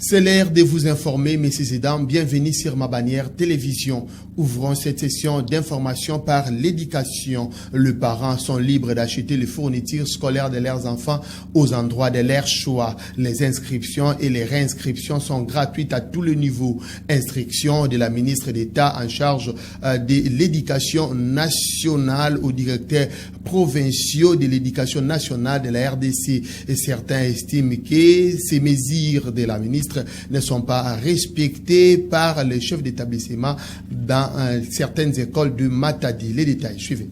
C'est l'heure de vous informer, messieurs et dames. Bienvenue sur ma bannière télévision. Ouvrons cette session d'information par l'éducation. Les parents sont libres d'acheter les fournitures scolaires de leurs enfants aux endroits de leur choix. Les inscriptions et les réinscriptions sont gratuites à tous les niveaux. Instruction de la ministre d'État en charge de l'éducation nationale aux directeurs provinciaux de l'éducation nationale de la RDC. Et certains estiment que ces mesures de la ministre ne sont pas respectés par les chefs d'établissement dans certaines écoles de Matadi. Les détails, suivez.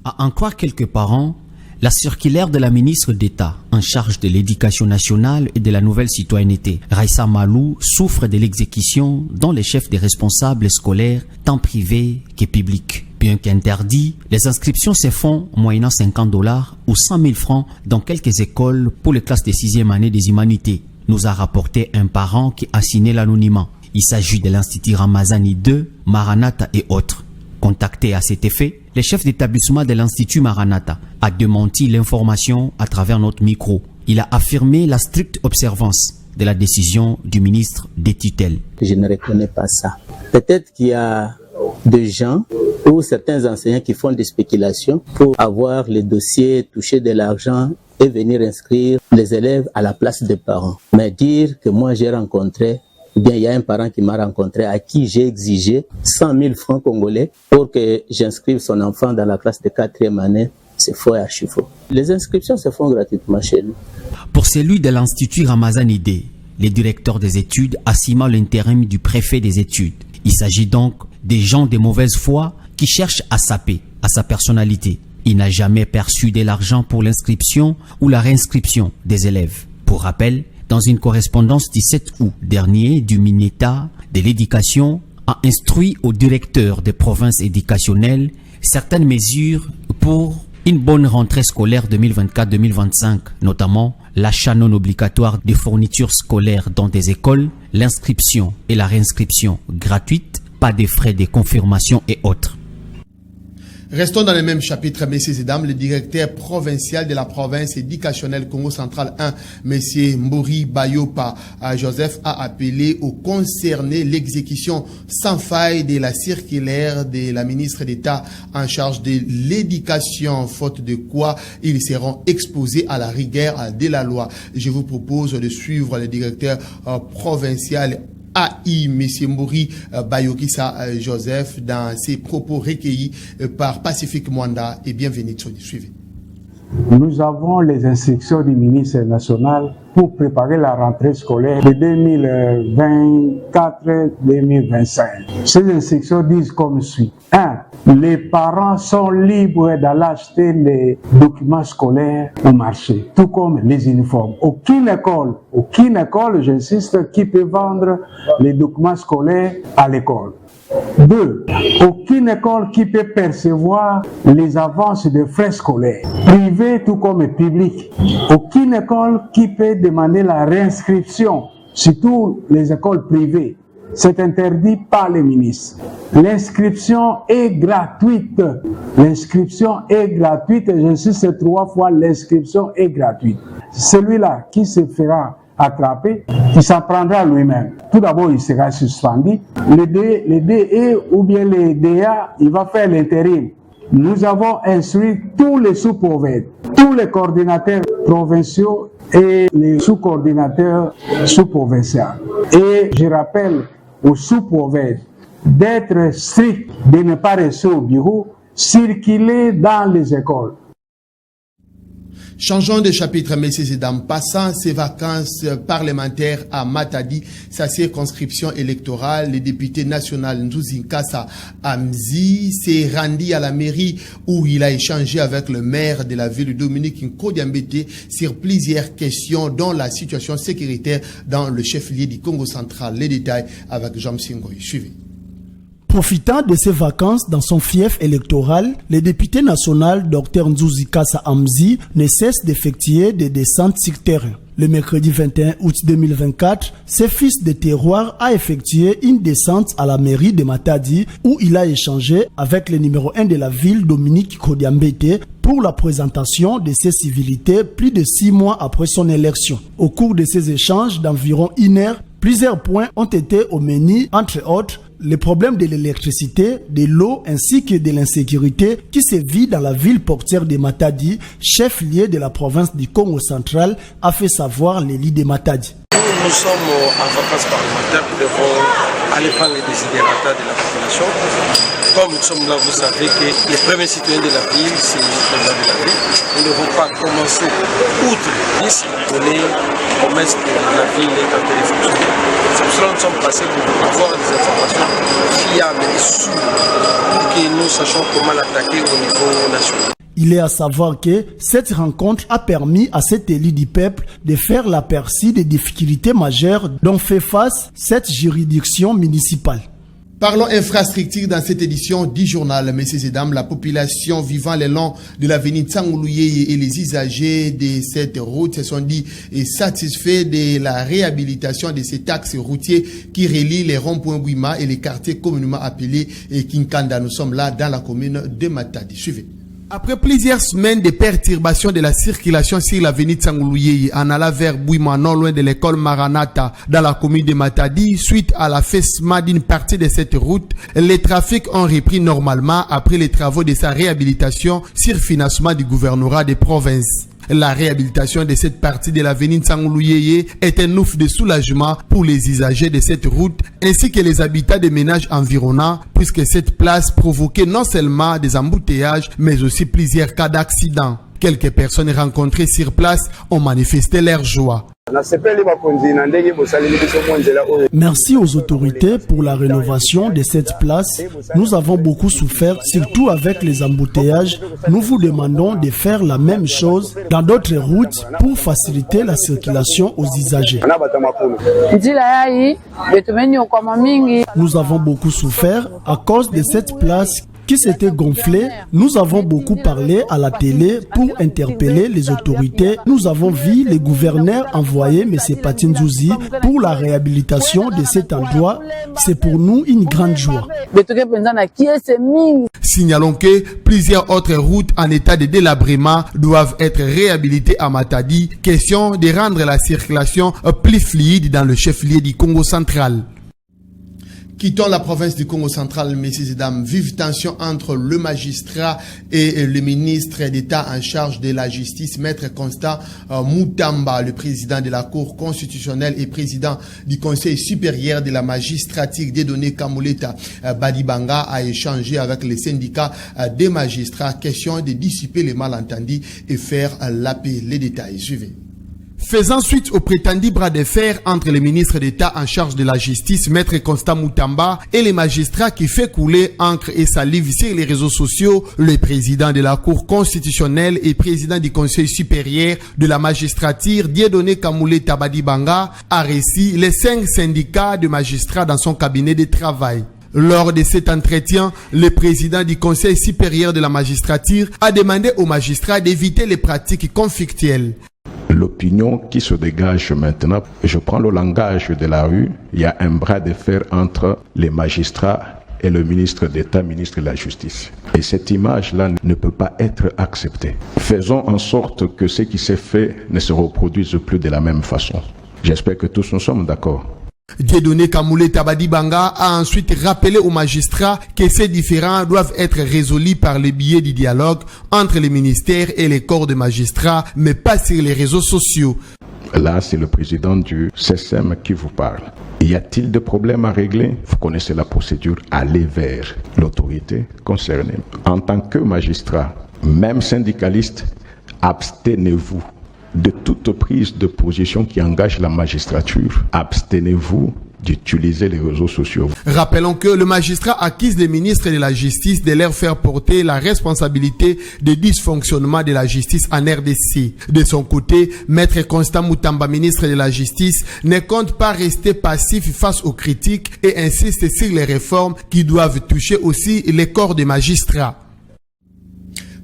À en croire quelques parents, la circulaire de la ministre d'État en charge de l'éducation nationale et de la nouvelle citoyenneté, Raissa Malou, souffre de l'exécution dont les chefs des responsables scolaires, tant privés que publics. Bien qu'interdit, les inscriptions se font moyennant $50 ou 100 000 francs dans quelques écoles pour les classes de 6e année des humanités, nous a rapporté un parent qui a signé l'anonymat. Il s'agit de l'Institut Ramazani 2, Maranatha et autres. Contacté à cet effet, le chef d'établissement de l'Institut Maranatha a démenti l'information à travers notre micro. Il a affirmé la stricte observance de la décision du ministre des tutelles. Je ne reconnais pas ça. Peut-être qu'il y a des gens ou certains enseignants qui font des spéculations pour avoir les dossiers, toucher de l'argent et venir inscrire les élèves à la place des parents. Mais dire que moi j'ai rencontré, ou bien il y a un parent qui m'a rencontré à qui j'ai exigé 100 000 francs congolais pour que j'inscrive son enfant dans la classe de 4e année, c'est faux et archi faux. Les inscriptions se font gratuitement chez nous. Pour celui de l'Institut Ramazani 2, le directeur des études assima l'intérim du préfet des études. Il s'agit donc des gens de mauvaise foi qui cherchent à saper à sa personnalité. Il n'a jamais perçu de l'argent pour l'inscription ou la réinscription des élèves. Pour rappel, dans une correspondance du 7 août dernier, du ministère de l'Éducation a instruit au directeur des provinces éducationnelles certaines mesures pour une bonne rentrée scolaire 2024-2025, notamment l'achat non obligatoire de fournitures scolaires dans des écoles, l'inscription et la réinscription gratuite, pas de frais de confirmation et autres. Restons dans le même chapitre, messieurs et dames. Le directeur provincial de la province éducationnelle Congo central 1, monsieur Mbori Bayopa Joseph, a appelé aux concernés l'exécution sans faille de la circulaire de la ministre d'État en charge de l'éducation, faute de quoi ils seront exposés à la rigueur de la loi. Je vous propose de suivre le directeur provincial AI, M. Mbori Bayokisa Joseph, dans ses propos recueillis par Pacifique Mwanda, et bienvenue. Suivez. Nous avons les instructions du ministre national pour préparer la rentrée scolaire de 2024-2025. Ces instructions disent comme suit. 1. Les parents sont libres d'aller acheter les documents scolaires au marché, tout comme les uniformes. Aucune école, j'insiste, qui peut vendre les documents scolaires à l'école. 2. Aucune école qui peut percevoir les avances de frais scolaires, privés tout comme publics. Aucune école qui peut demander la réinscription, surtout les écoles privées. C'est interdit par les ministres. L'inscription est gratuite. L'inscription est gratuite, et j'insiste 3 fois, l'inscription est gratuite. Celui-là qui se fera attrapé, il s'en prendra lui-même. Tout d'abord, il sera suspendu. Le DE ou bien le DA, il va faire l'intérim. Nous avons instruit tous les sous-provinces, tous les coordinateurs provinciaux et les sous-coordinateurs sous-provinciaux. Et je rappelle aux sous-provinces d'être stricts, de ne pas rester au bureau, circuler dans les écoles. Changeons de chapitre, messieurs et dames. Passant ces vacances parlementaires à Matadi, sa circonscription électorale, le député national Nzuzi Nkassa Amzi s'est rendu à la mairie où il a échangé avec le maire de la ville, Dominique Nkodiambete, sur plusieurs questions, dont la situation sécuritaire dans le chef-lieu du Congo central. Les détails avec Jean Singoy. Suivez. Profitant de ses vacances dans son fief électoral, le député national Dr Nzuzi Nkassa Amzi ne cesse d'effectuer des descentes sur terrain. Le mercredi 21 août 2024, ce fils de terroir a effectué une descente à la mairie de Matadi où il a échangé avec le numéro 1 de la ville, Dominique Kodiambete, pour la présentation de ses civilités plus de 6 mois après son élection. Au cours de ces échanges d'environ 1 heure, plusieurs points ont été au menu, entre autres les problèmes de l'électricité, de l'eau ainsi que de l'insécurité qui se vit dans la ville portière de Matadi, chef-lieu de la province du Congo central, a fait savoir l'élit de Matadi. Nous sommes en vacances parlementaires, nous devons aller prendre les désidérata de la population. Comme nous sommes là, vous savez que les premiers citoyens de la ville, c'est les présidents de la ville. Nous ne devons pas commencer outre d'ici donner promesse que la ville est en train de fonctionner. C'est pour cela que nous sommes passés pour avoir des informations fiables et sûres pour que nous sachions comment l'attaquer au niveau national. Il est à savoir que cette rencontre a permis à cet élu du peuple de faire l'aperçu des difficultés majeures dont fait face cette juridiction municipale. Parlons infrastructure dans cette édition du journal. Messieurs et dames, la population vivant le long de l'avenue Tsangoulouyeye et les usagers de cette route se sont dit satisfaits de la réhabilitation de cet axe routier qui relie les ronds-points Bouima et les quartiers communément appelés Kinkanda. Nous sommes là dans la commune de Matadi. Suivez. Après plusieurs semaines de perturbations de la circulation sur l'avenue Tsangoulouyeye en allant vers Bouima, non loin de l'école Maranatha dans la commune de Matadi, suite à l'affaissement d'une partie de cette route, les trafics ont repris normalement après les travaux de sa réhabilitation sur financement du gouvernorat des provinces. La réhabilitation de cette partie de l'avenue Tsangoulouyeye est un ouf de soulagement pour les usagers de cette route ainsi que les habitants des ménages environnants puisque cette place provoquait non seulement des embouteillages mais aussi plusieurs cas d'accidents. Quelques personnes rencontrées sur place ont manifesté leur joie. Merci aux autorités pour la rénovation de cette place. Nous avons beaucoup souffert, surtout avec les embouteillages. Nous vous demandons de faire la même chose dans d'autres routes pour faciliter la circulation aux usagers. Nous avons beaucoup souffert à cause de cette place qui s'était gonflé. Nous avons beaucoup parlé à la télé pour interpeller les autorités. Nous avons vu les gouverneurs envoyer M. Patinzouzi pour la réhabilitation de cet endroit. C'est pour nous une grande joie. Signalons que plusieurs autres routes en état de délabrement doivent être réhabilitées à Matadi. Question de rendre la circulation plus fluide dans le chef-lieu du Congo central. Quittons la province du Congo central, messieurs et dames. Vive tension entre le magistrat et le ministre d'État en charge de la justice, Maître Constant Moutamba, le président de la Cour constitutionnelle et président du Conseil supérieur de la magistrature Dieudonné Kamuleta Badibanga, a échangé avec les syndicats des magistrats. Question de dissiper les malentendus et faire la paix. Les détails, suivez. Faisant suite au prétendu bras de fer entre le ministre d'État en charge de la justice, Maître Constant Moutamba, et les magistrats qui fait couler encre et salive sur les réseaux sociaux, le président de la Cour constitutionnelle et président du Conseil supérieur de la magistrature, Dieudonné Kamuleta Badibanga, a reçu les 5 syndicats de magistrats dans son cabinet de travail. Lors de cet entretien, le président du Conseil supérieur de la magistrature a demandé aux magistrats d'éviter les pratiques conflictuelles. L'opinion qui se dégage maintenant, je prends le langage de la rue, il y a un bras de fer entre les magistrats et le ministre d'État, ministre de la Justice. Et cette image-là ne peut pas être acceptée. Faisons en sorte que ce qui s'est fait ne se reproduise plus de la même façon. J'espère que tous nous sommes d'accord. Dieudonné Kamuleta Badibanga a ensuite rappelé aux magistrats que ces différends doivent être résolus par le biais du dialogue entre les ministères et les corps de magistrats, mais pas sur les réseaux sociaux. Là, c'est le président du CSM qui vous parle. Y a-t-il des problèmes à régler? Vous connaissez la procédure. Allez vers l'autorité concernée. En tant que magistrat, même syndicaliste, abstenez-vous de toute prise de position qui engage la magistrature. Abstenez-vous d'utiliser les réseaux sociaux. Rappelons que le magistrat accuse les ministres de la justice de leur faire porter la responsabilité des dysfonctionnements de la justice en RDC. De son côté, Maître Constant Moutamba, ministre de la justice, ne compte pas rester passif face aux critiques et insiste sur les réformes qui doivent toucher aussi les corps des magistrats.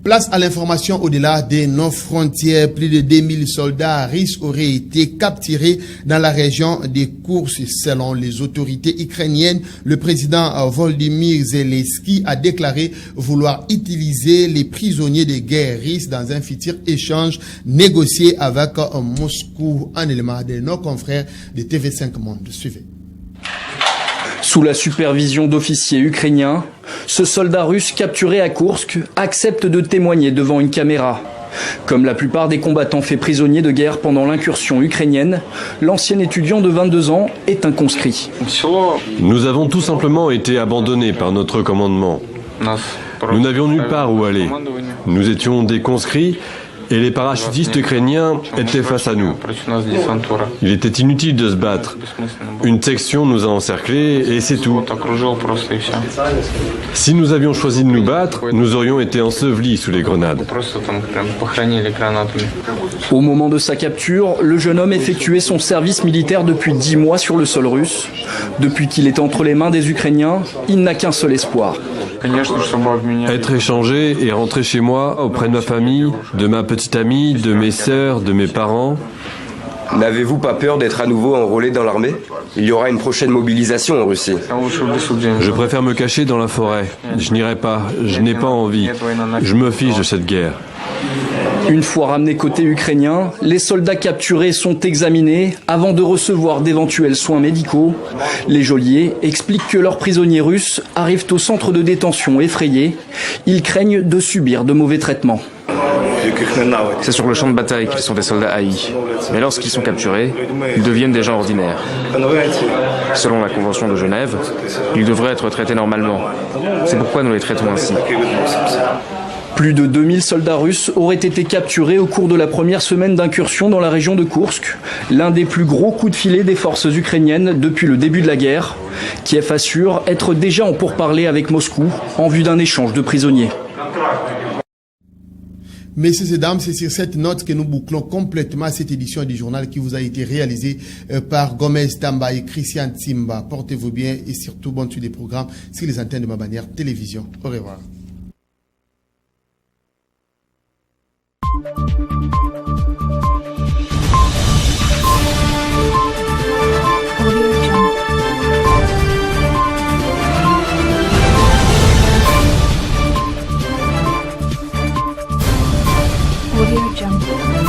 Place à l'information au-delà de nos frontières. Plus de 2000 soldats russes auraient été capturés dans la région des Koursk. Selon les autorités ukrainiennes, le président Volodymyr Zelensky a déclaré vouloir utiliser les prisonniers de guerre russes dans un futur échange négocié avec Moscou. Un élément de nos confrères de TV5 Monde. Suivez. Sous la supervision d'officiers ukrainiens, ce soldat russe capturé à Koursk accepte de témoigner devant une caméra. Comme la plupart des combattants faits prisonniers de guerre pendant l'incursion ukrainienne, l'ancien étudiant de 22 ans est un conscrit. Nous avons tout simplement été abandonnés par notre commandement. Nous n'avions nulle part où aller. Nous étions des conscrits et les parachutistes ukrainiens étaient face à nous. Il était inutile de se battre. Une section nous a encerclés et c'est tout. Si nous avions choisi de nous battre, nous aurions été ensevelis sous les grenades. Au moment de sa capture, le jeune homme effectuait son service militaire depuis 10 mois sur le sol russe. Depuis qu'il est entre les mains des Ukrainiens, il n'a qu'un seul espoir. Être échangé et rentrer chez moi auprès de ma famille, de ma petite amie, de mes sœurs, de mes parents. N'avez-vous pas peur d'être à nouveau enrôlé dans l'armée? Il y aura une prochaine mobilisation en Russie. Je préfère me cacher dans la forêt. Je n'irai pas, je n'ai pas envie. Je me fiche de cette guerre. Une fois ramenés côté ukrainien, les soldats capturés sont examinés avant de recevoir d'éventuels soins médicaux. Les geôliers expliquent que leurs prisonniers russes arrivent au centre de détention effrayés. Ils craignent de subir de mauvais traitements. C'est sur le champ de bataille qu'ils sont des soldats haïs. Mais lorsqu'ils sont capturés, ils deviennent des gens ordinaires. Selon la Convention de Genève, ils devraient être traités normalement. C'est pourquoi nous les traitons ainsi. Plus de 2000 soldats russes auraient été capturés au cours de la première semaine d'incursion dans la région de Koursk, l'un des plus gros coups de filet des forces ukrainiennes depuis le début de la guerre. Kiev assure être déjà en pourparlers avec Moscou en vue d'un échange de prisonniers. Messieurs et dames, c'est sur cette note que nous bouclons complètement cette édition du journal qui vous a été réalisée par Gomez Tamba et Christian Timba. Portez-vous bien et surtout bonne suite des programmes sur les antennes de ma bannière télévision. Au revoir. Audio Jungle.